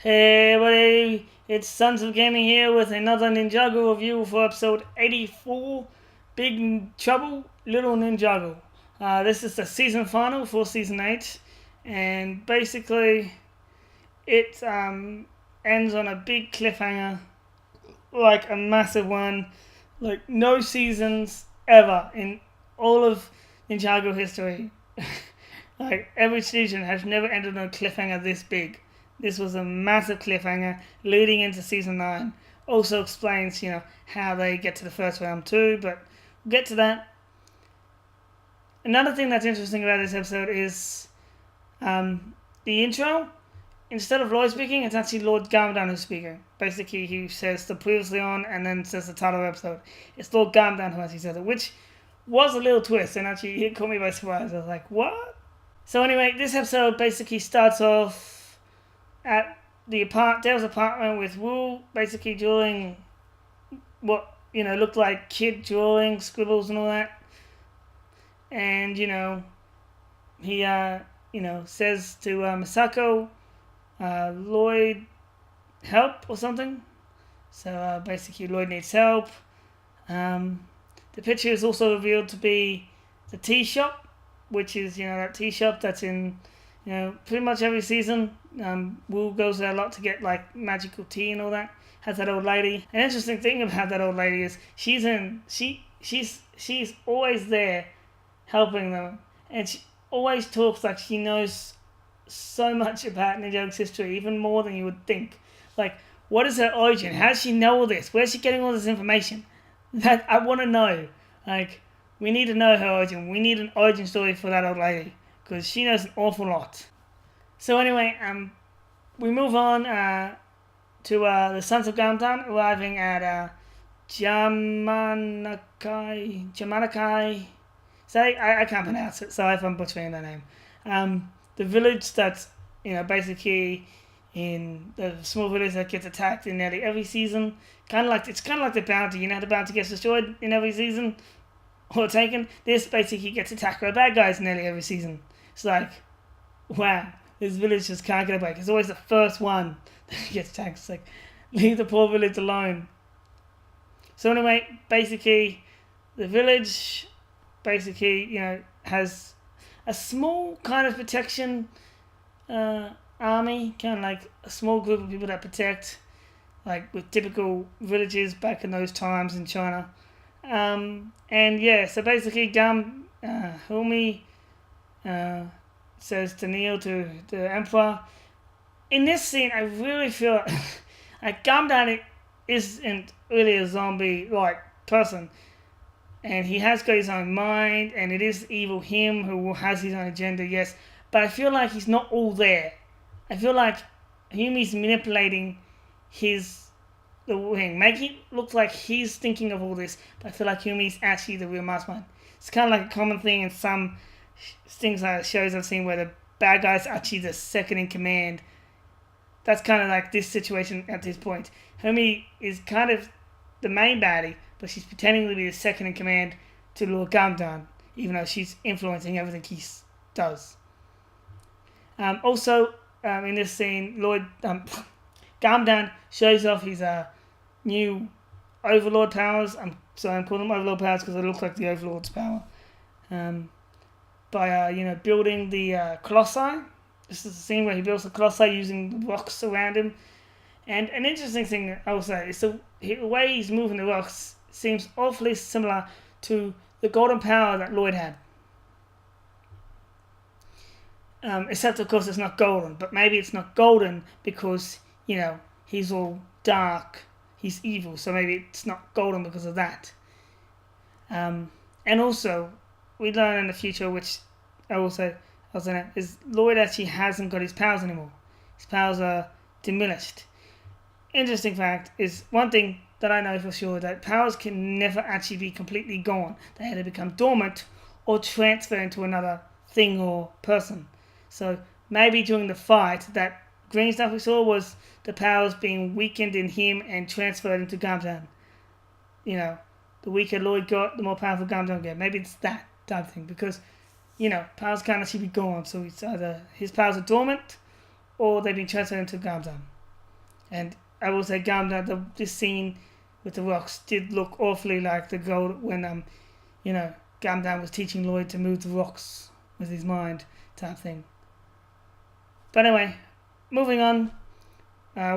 Hey everybody, it's Sons of Gaming here with another Ninjago review for episode 84, Big Trouble, Little Ninjago. This is the season final for season 8, and basically it ends on a big cliffhanger, like a massive one, like no seasons ever in all of Ninjago history. Like every season has never ended on a cliffhanger this big. This was a massive cliffhanger leading into season 9. Also explains, how they get to the first round too, but we'll get to that. Another thing that's interesting about this episode is the intro. Instead of Lloyd speaking, it's actually Lord Garmadon who's speaking. Basically, he says the previously on and then says the title of the episode. It's Lord Garmadon who actually says it, which was a little twist, and actually it caught me by surprise. I was like, what? So anyway, this episode basically starts off at Dale's apartment with Wu basically drawing what, looked like kid drawing, scribbles and all that. And, he, says to Misako, Lloyd, help or something. So basically Lloyd needs help. The picture is also revealed to be the tea shop, which is, that tea shop that's in, pretty much every season. Wu goes there a lot to get like magical tea and all that. Has that old lady. An interesting thing about that old lady is she's always there helping them, and she always talks like she knows so much about Ninjago's history, even more than you would think. Like, what is her origin? How does she know all this? Where's she getting all this information? That I want to know. Like, we need to know her origin. We need an origin story for that old lady, because she knows an awful lot. So anyway, we move on to the Sons of Gamdan arriving at Jamanakai. Say, I can't pronounce it. Sorry if I'm butchering that name. The village that's basically in the small village that gets attacked in nearly every season. It's kind of like the bounty. You know how the bounty gets destroyed in every season or taken. This basically gets attacked by bad guys nearly every season. It's like, wow, this village just can't get a break. It's always the first one that gets attacked. It's like, leave the poor village alone. So anyway, basically, the village has a small kind of protection army, kind of like a small group of people that protect, like with typical villages back in those times in China. So basically, Hilmi says to kneel to the Emperor. In this scene, I really feel like Gamdan isn't really a zombie-like person. And he has got his own mind, and it is evil him who has his own agenda, yes. But I feel like he's not all there. I feel like Humi's manipulating the thing, making it look like he's thinking of all this, but I feel like Humi's actually the real mastermind. It's kind of like a common thing in some things like shows I've seen where the bad guy's actually the second in command. That's kind of like this situation at this point. Humi is kind of the main baddie, but she's pretending to be the second in command to Lord Gamdan, even though she's influencing everything he does. In this scene, Lord Gamdan shows off his new Overlord powers. I'm calling them Overlord powers because they look like the Overlord's power. By building the Colossi. This is the scene where he builds the Colossi using the rocks around him. And an interesting thing I will say is the way he's moving the rocks seems awfully similar to the golden power that Lloyd had. Except, of course, it's not golden. But maybe it's not golden because, he's all dark. He's evil. So maybe it's not golden because of that. And also, we learn in the future, which I also was in it, is Lloyd actually hasn't got his powers anymore. His powers are diminished. Interesting fact is one thing that I know for sure, that powers can never actually be completely gone. They either become dormant or transfer into another thing or person. So maybe during the fight, that green stuff we saw was the powers being weakened in him and transferred into Gamdan. The weaker Lloyd got, the more powerful Gamdan got. Maybe it's that type of thing because, powers can't actually be gone. So it's either his powers are dormant or they've been transferred into Gamdan. And I will say, Gamdan, this scene with the rocks did look awfully like the gold when Gamdan was teaching Lloyd to move the rocks with his mind type thing. But anyway, moving on,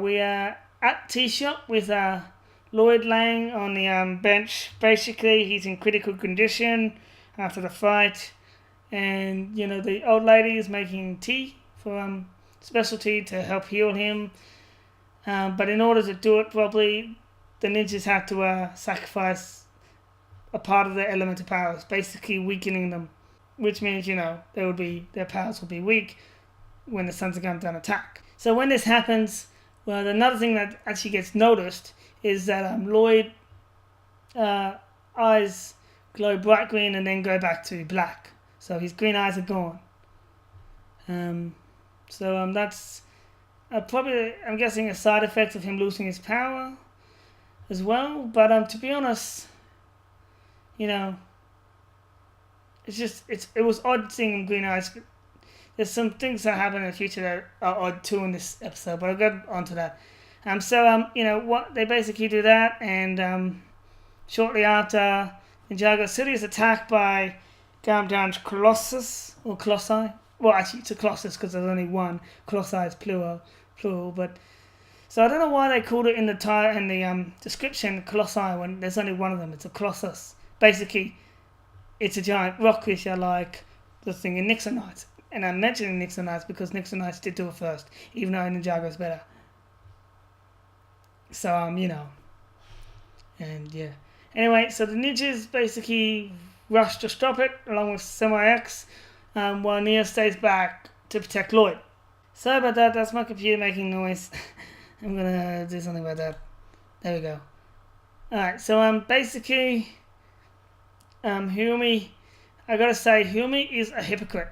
we are at tea shop with Lloyd laying on the bench. Basically, he's in critical condition after the fight, and the old lady is making tea for special tea to help heal him. But in order to do it properly, the ninjas have to sacrifice a part of their elemental powers, basically weakening them, which means their powers will be weak when the Sons of Gamdan attack. So when this happens, well, another thing that actually gets noticed is that Lloyd eyes glow bright green and then go back to black. So his green eyes are gone. That's probably, I'm guessing, a side effect of him losing his power as well. But to be honest, it was odd seeing him green eyes. There's some things that happen in the future that are odd too in this episode, but I'll get onto that. What they basically do that, and shortly after, Ninjago City is attacked by Gamdan's Colossus or Colossi. Well, actually, it's a Colossus because there's only one. Colossi is plural. But so I don't know why they called it in the description Colossi when there's only one of them. It's a Colossus. Basically, it's a giant rock creature like the thing in Nixon Knights. And I'm mentioning Nixon Knights because Nixon Knights did do it first, even though Ninjago is better. So, and yeah. Anyway, so the ninjas basically rush to stop it, along with Samurai X, while Neo stays back to protect Lloyd. Sorry about that, that's my computer making noise. I'm gonna do something about that. There we go. Alright, so basically, Humi, I gotta say, Humi is a hypocrite.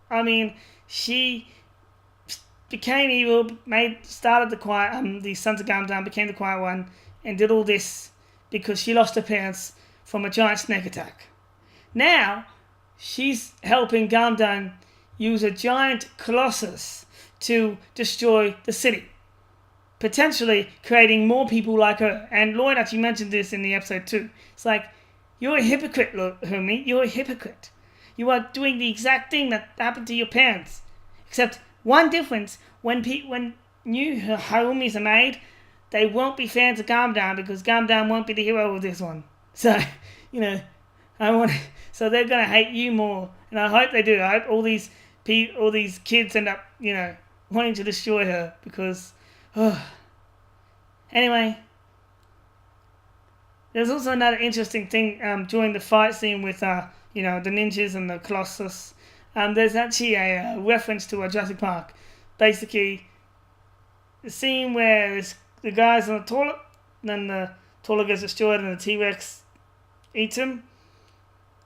I mean, she became evil, started the Sons of Gamdan, became the Quiet One, and did all this because she lost her parents from a giant snake attack. Now, she's helping Gamdan use a giant colossus to destroy the city, potentially creating more people like her. And Lloyd actually mentioned this in the episode too. It's like, you're a hypocrite, Humi. You're a hypocrite. You are doing the exact thing that happened to your parents. Except one difference, when new Harumis are made, they won't be fans of Gamdan because Gamdan won't be the hero of this one. So, so they're going to hate you more. And I hope they do. I hope all these kids end up, wanting to destroy her because, Anyway, there's also another interesting thing during the fight scene with the ninjas and the Colossus. There's actually a reference to a Jurassic Park. Basically, the scene where the guy's on the toilet, then the toilet gets destroyed and the T-Rex eats him,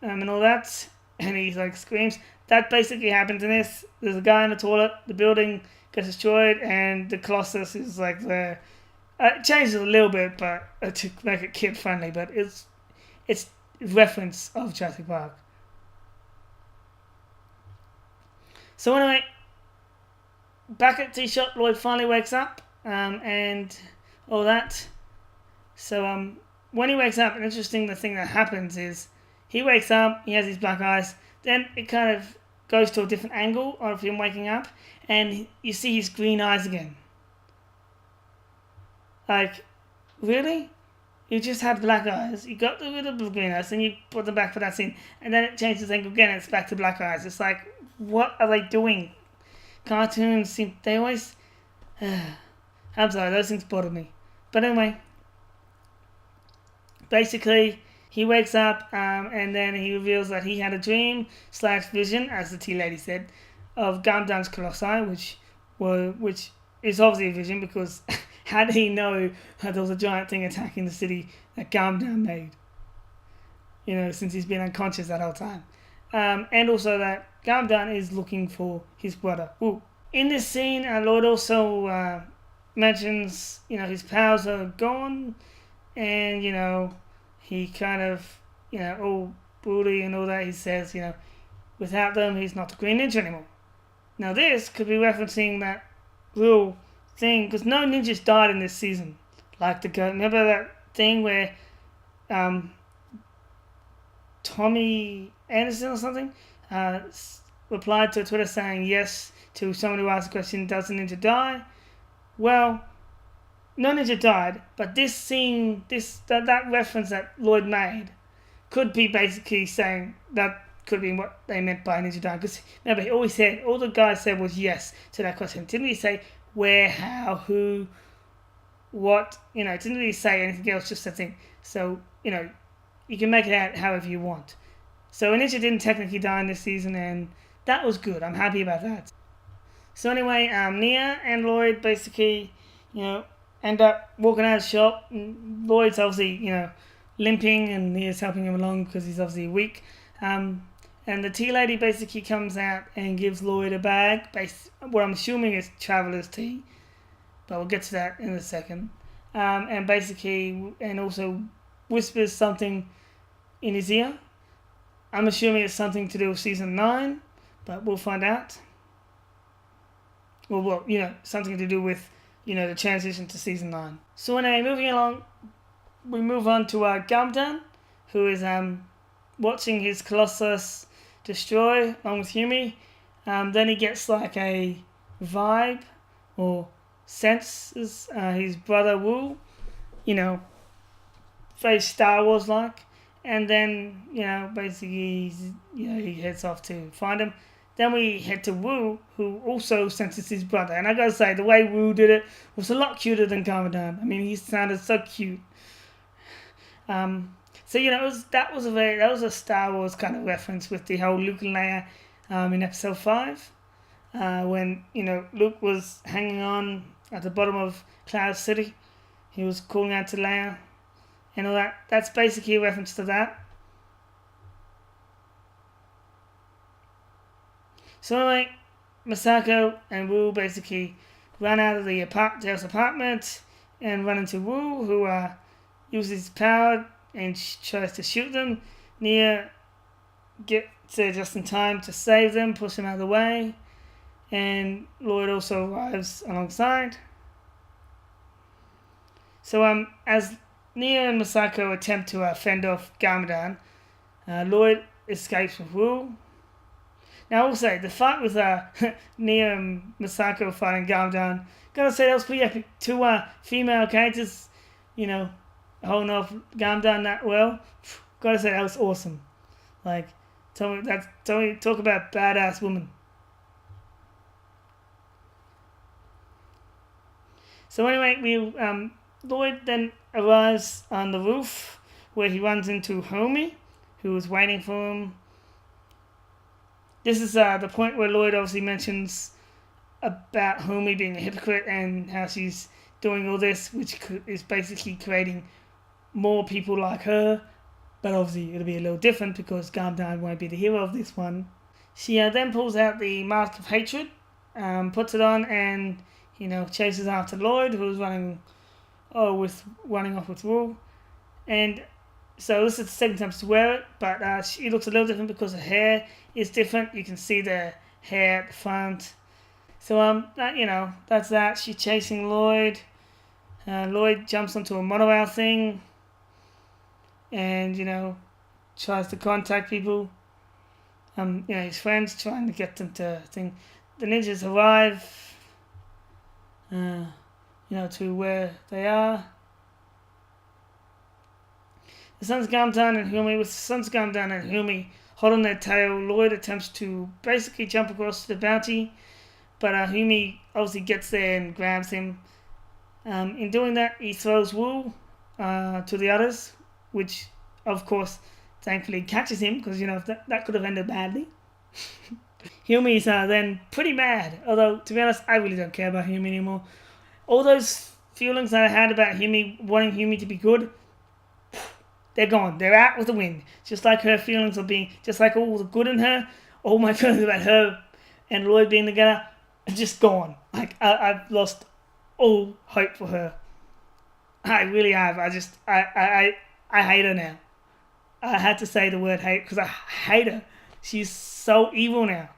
and all that, and he screams. That basically happens in this. There's a guy in the toilet, the building gets destroyed, and the Colossus is there. It changes a little bit, but to make it kid friendly, but it's reference of Jurassic Park. So anyway, back at the tea shop, Lloyd finally wakes up, and all that. So when he wakes up, the thing that happens is he wakes up, he has these black eyes, then it kind of goes to a different angle of him waking up, and you see his green eyes again. Really? You just had black eyes, you got rid of the green eyes, and you put them back for that scene, and then it changes angle again, and it's back to black eyes. It's like, what are they doing? Cartoons they always... I'm sorry, those things bother me. But anyway, basically, he wakes up, and then he reveals that he had a dream / vision, as the tea lady said, of Gamdan's Colossi, which is obviously a vision because how did he know that there was a giant thing attacking the city that Gamdan made? Since he's been unconscious that whole time. And also that Gamdan is looking for his brother. Ooh. In this scene, Lloyd also mentions, his powers are gone, and, he kind of, all broody and all that. He says, without them, he's not the Green Ninja anymore. Now this could be referencing that rule thing, because no ninjas died in this season. Like remember that thing where Tommy Anderson or something replied to Twitter saying yes to someone who asked the question, does a ninja die? Well, no ninja died, but this scene, that reference that Lloyd made could be basically saying that could be what they meant by ninja dying. Because remember, he always said, all the guy said was yes to that question. Didn't he say where, how, who, what? Didn't really say anything else, just that thing. So, you can make it out however you want. So ninja didn't technically die in this season, and that was good. I'm happy about that. So anyway, Nia and Lloyd basically, end up walking out of the shop. Lloyd's obviously, limping, and Nia's helping him along because he's obviously weak. And the tea lady basically comes out and gives Lloyd a bag, what I'm assuming is traveler's tea, but we'll get to that in a second. And also whispers something in his ear. I'm assuming it's something to do with season 9, but we'll find out. Well, something to do with, the transition to season 9. So anyway, moving along, we move on to Gamdan, who is watching his Colossus destroy along with Humi. Then he gets like a vibe or senses his brother Wu, very Star Wars like. And then, basically, he heads off to find him. Then we head to Wu, who also senses his brother. And I gotta say, the way Wu did it was a lot cuter than Garmadon. I mean, he sounded so cute. That was a Star Wars kind of reference with the whole Luke and Leia in episode 5. When, Luke was hanging on at the bottom of Cloud City. He was calling out to Leia. And all that. That's basically a reference to that. So anyway, Masako and Wu basically run out of the Dale's apartment and run into Wu, who uses his power and tries to shoot them. Nia gets there just in time to save them, push them out of the way, and Lloyd also arrives alongside. So as Nia and Masako attempt to fend off Garmadon, Lloyd escapes with Wu. Now, also, the fight with Nia and Masako fighting Garmadon, gotta say that was pretty epic. 2 female characters, holding off Garmadon that well. Gotta say that was awesome. Like, talk about badass woman. So anyway, Lloyd then arrives on the roof where he runs into Homie, who is waiting for him. This is the point where Lloyd obviously mentions about Homie being a hypocrite and how she's doing all this, which is basically creating more people like her. But obviously it'll be a little different because Garmadon won't be the hero of this one. She then pulls out the Mask of Hatred, puts it on, and chases after Lloyd, who's running off with Wu. And so this is the second time to wear it, but she looks a little different because her hair is different. You can see the hair at the front. So that's that. She's chasing Lloyd. Lloyd jumps onto a monorail thing, and tries to contact people. His friends, trying to get them to think. The ninjas arrive. To where they are. The sun's gone down and Humi holding their tail. Lloyd attempts to basically jump across to the bounty, but Humi obviously gets there and grabs him. In doing that, he throws Wu to the others, which of course thankfully catches him because that could have ended badly. Humi's then pretty mad, although to be honest I really don't care about Humi anymore. All those feelings that I had about Humi, wanting Humi to be good, they're gone. They're out with the wind. Just like her feelings of being, just like all the good in her, all my feelings about her and Lloyd being together are just gone. Like, I've lost all hope for her. I really have. I hate her now. I had to say the word hate because I hate her. She's so evil now.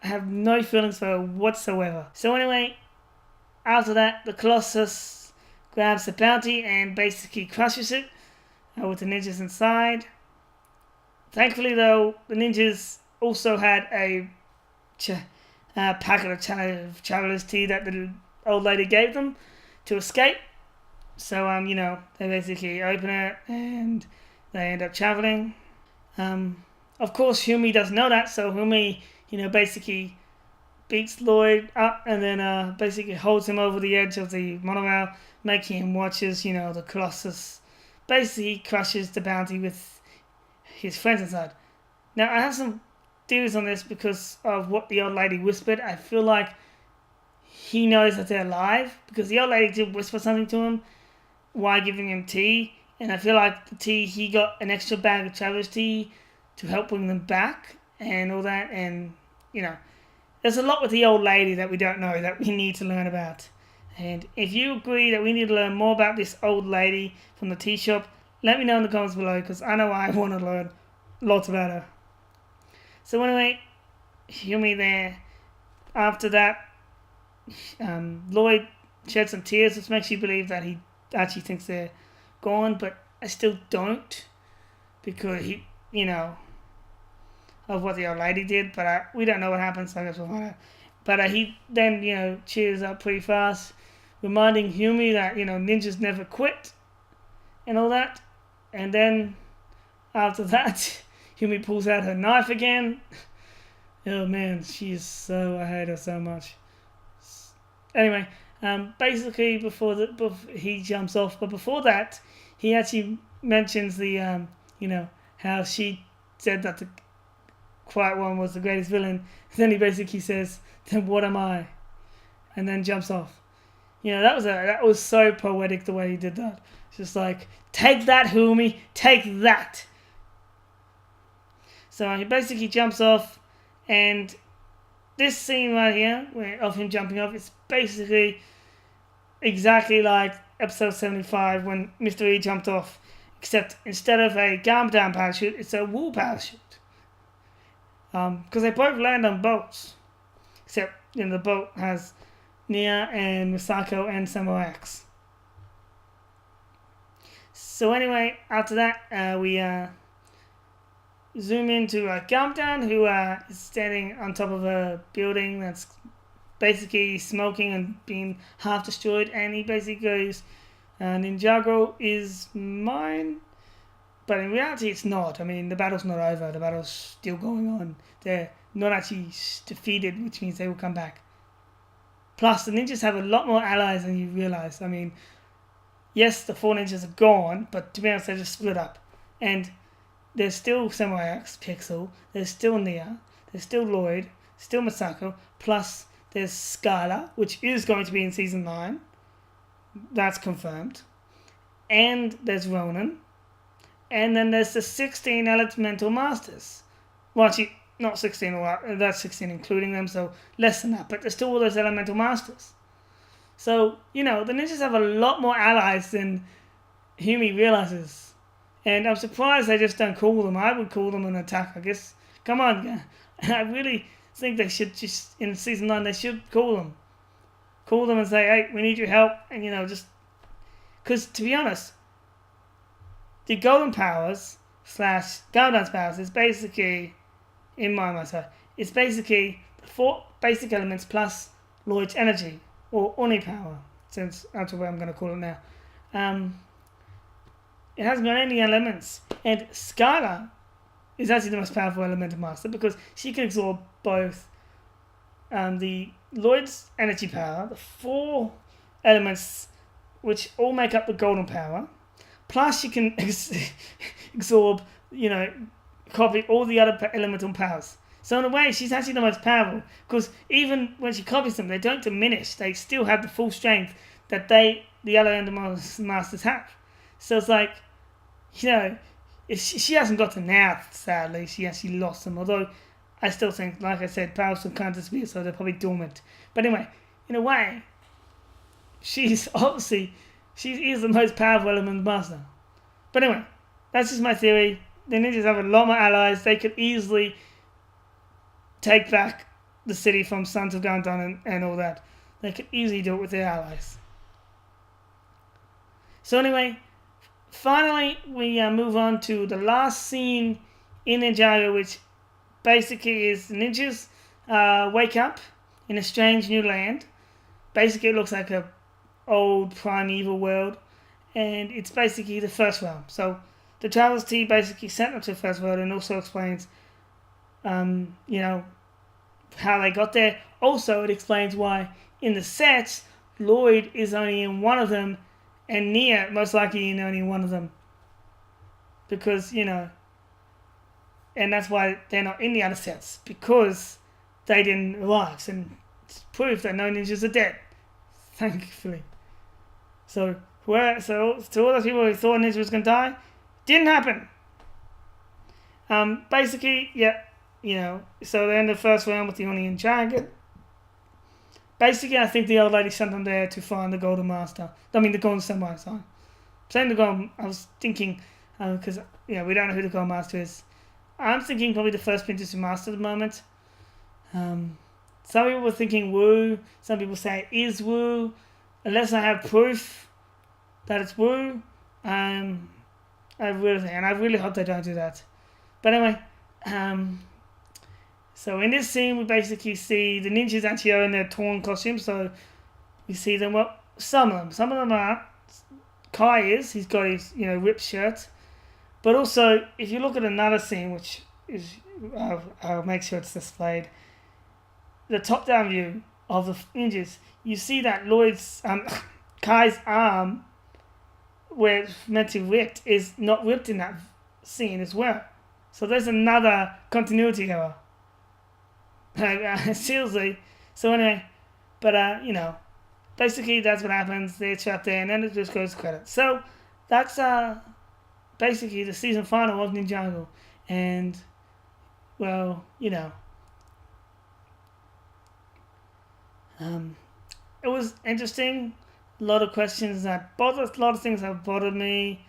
I have no feelings for her whatsoever. So anyway, after that, the Colossus grabs the bounty and basically crushes it with the ninjas inside. Thankfully, though, the ninjas also had a packet of traveler's tea that the old lady gave them to escape. So, they basically open it and they end up traveling. Of course, Humi doesn't know that, so Humi, basically beats Lloyd up and then basically holds him over the edge of the monorail, making him watch as, the Colossus basically crushes the bounty with his friends inside. Now, I have some theories on this because of what the old lady whispered. I feel like he knows that they're alive because the old lady did whisper something to him while giving him tea, and I feel like the tea, he got an extra bag of traveler's tea to help bring them back and all that, and there's a lot with the old lady that we don't know that we need to learn about. And if you agree that we need to learn more about this old lady from the tea shop, let me know in the comments below because I know I want to learn lots about her. So anyway, Humi there. After that, Lloyd shed some tears, which makes you believe that he actually thinks they're gone, but I still don't because he, of what the old lady did, but we don't know what happened, so I guess we'll find out. But he then, cheers up pretty fast, reminding Humi that, ninjas never quit and all that. And then after that, Humi pulls out her knife again. Oh man, I hate her so much. Anyway, basically before he jumps off, but before that, he actually mentions the, how she said that the Quiet One was the greatest villain. Then he basically says, "Then what am I?" And then jumps off. That was so poetic the way he did that. It's just like, take that, Humi, take that. So he basically jumps off, and this scene right here, of him jumping off, is basically exactly like episode 75 when Mr. E jumped off, except instead of a down parachute, it's a wool parachute. Because they both land on boats, except the boat has Nia and Misako and Samurai X. So anyway, after that, we zoom into Gumdown, who is standing on top of a building that's basically smoking and being half destroyed, and he basically goes, Ninjago is mine. But in reality, it's not. I mean, the battle's not over. The battle's still going on. They're not actually defeated, which means they will come back. Plus, the ninjas have a lot more allies than you realize. I mean, yes, the 4 ninjas are gone, but to be honest, they just split up. And there's still Samurai X, Pixel, there's still Nia, there's still Lloyd, still Misako, plus there's Skylar, which is going to be in Season 9. That's confirmed. And there's Ronan. And then there's the 16 Elemental Masters. Well, actually, not 16, that's 16 including them, so less than that. But there's still all those Elemental Masters. So, the ninjas have a lot more allies than Humi realizes. And I'm surprised they just don't call them. I would call them an attack, I guess. Come on, yeah. And I really think they should just, in Season 9, they should call them. Call them and say, hey, we need your help. And, just... Because, to be honest, the Golden Powers / Gundam's powers is basically, in my mind, it's basically the 4 basic elements plus Lloyd's energy, or Oni power, since that's what I'm going to call it now. It hasn't got any elements, and Skylar is actually the most powerful elemental master because she can absorb both the Lloyd's energy power, the 4 elements which all make up the golden power, plus she can absorb, copy all the other elemental powers. So in a way, she's actually the most powerful because even when she copies them, they don't diminish. They still have the full strength that the other elemental masters have. So it's like, if she hasn't got them now, sadly. She actually lost them. Although I still think, like I said, powers still can't disappear, so they're probably dormant. But anyway, in a way, she is the most powerful element master. But anyway, that's just my theory. The ninjas have a lot more allies. They could easily take back the city from Sons of Gundam and all that. they could easily do it with their allies. So anyway, finally we move on to the last scene in Ninjago, which basically is the ninjas wake up in a strange new land. Basically it looks like a old primeval world, and it's basically the first realm. So the Travelers team basically sent them to the first world, and also explains how they got there. Also, it explains why in the sets Lloyd is only in one of them and Nia most likely in only one of them, because and that's why they're not in the other sets, because they didn't arrive, and it's proof that no ninjas are dead, thankfully. So to all those people who thought ninja was gonna die, didn't happen. Basically, so they're in the first round with the Onion Dragon. Basically, I think the old lady sent them there to find the Golden Master. I mean, the Golden Samurai, sorry. Saying the Golden, I was thinking, because, we don't know who the Golden Master is. I'm thinking probably the first Princess Master at the moment. Some people were thinking Wu. Some people say it is Wu. Unless I have proof that it's Wu. I really hope they don't do that. But anyway, so in this scene, we basically see the ninjas actually are in their torn costumes. So we see them. Well, some of them are. Kai is. He's got his ripped shirt. But also, if you look at another scene, which is I'll make sure it's displayed, the top-down view of the ninjas, you see that Kai's arm, where it's meant to be ripped, is not ripped in that scene as well. So there's another continuity error. Seriously. So anyway, but basically that's what happens. They're trapped there, and then it just goes to credits. So that's basically the season final of Ninjago, and it was interesting. A lot of questions a lot of things have bothered me.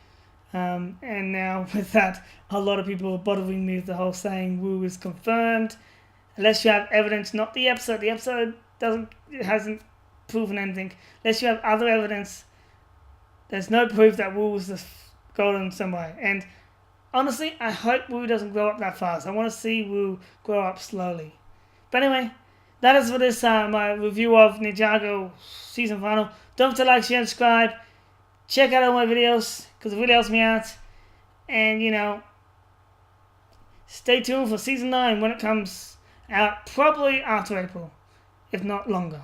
And now with that, a lot of people are bothering me with the whole saying Wu is confirmed. Unless you have evidence, not the episode. The episode hasn't proven anything. Unless you have other evidence, there's no proof that Wu was the Golden Samurai. And honestly, I hope Wu doesn't grow up that fast. I want to see Wu grow up slowly. But anyway, that is for this my review of Ninjago season final. Don't forget to like, share, and subscribe. Check out all my videos, because it really helps me out. And, stay tuned for Season 9 when it comes out, probably after April, if not longer.